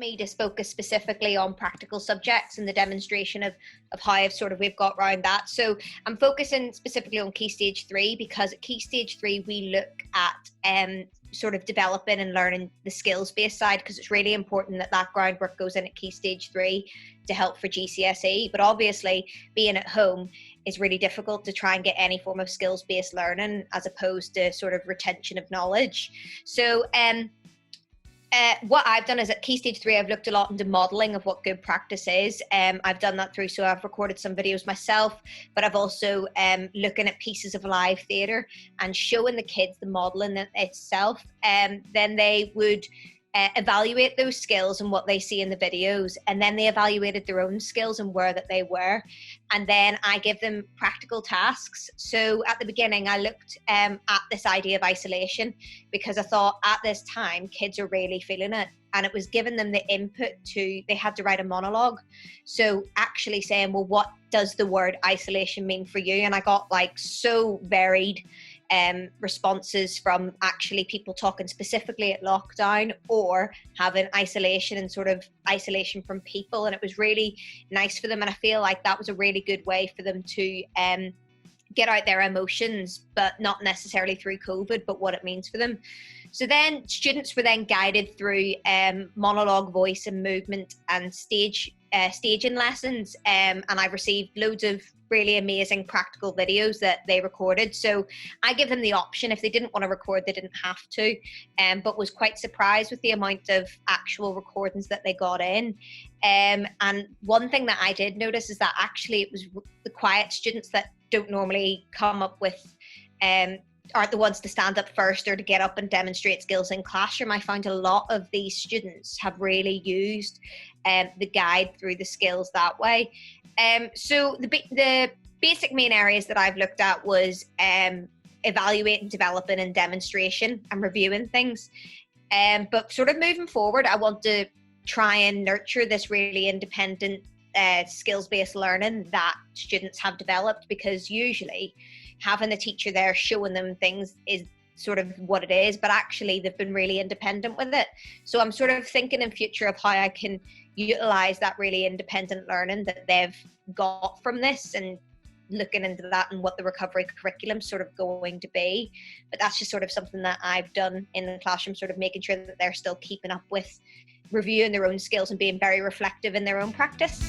me to focus specifically on practical subjects and the demonstration of how we've got around that. So I'm focusing specifically on Key Stage 3, because at Key Stage 3 we look at sort of developing and learning the skills-based side, because it's really important that that groundwork goes in at Key Stage 3 to help for GCSE. But obviously being at home is really difficult to try and get any form of skills-based learning as opposed to sort of retention of knowledge. So what I've done is at Key Stage 3, I've looked a lot into modelling of what good practice is. I've done that through, so I've recorded some videos myself, but I've also looking at pieces of live theatre and showing the kids the modelling itself. Then they would evaluate those skills and what they see in the videos, and then they evaluated their own skills and where that they were, and then I give them practical tasks. So at the beginning I looked at this idea of isolation, because I thought at this time kids are really feeling it, and it was giving them the input to, they had to write a monologue, so actually saying, well, what does the word isolation mean for you? And I got like so varied responses from actually people talking specifically at lockdown, or having isolation and sort of isolation from people, and it was really nice for them. And I feel like that was a really good way for them to get out their emotions, but not necessarily through COVID, but what it means for them. So then students were then guided through monologue, voice and movement and staging lessons, and I received loads of really amazing practical videos that they recorded. So I give them the option, if they didn't want to record, they didn't have to, but was quite surprised with the amount of actual recordings that they got in. And one thing that I did notice is that actually it was the quiet students that don't normally come up with aren't the ones to stand up first or to get up and demonstrate skills in classroom. I found a lot of these students have really used the guide through the skills that way. So the basic main areas that I've looked at was evaluating, developing and demonstration and reviewing things. But sort of moving forward, I want to try and nurture this really independent skills-based learning that students have developed, because usually having the teacher there showing them things is sort of what it is, but actually they've been really independent with it. So I'm sort of thinking in future of how I can utilize that really independent learning that they've got from this, and looking into that and what the recovery curriculum sort of going to be. But that's just sort of something that I've done in the classroom, sort of making sure that they're still keeping up with reviewing their own skills and being very reflective in their own practice.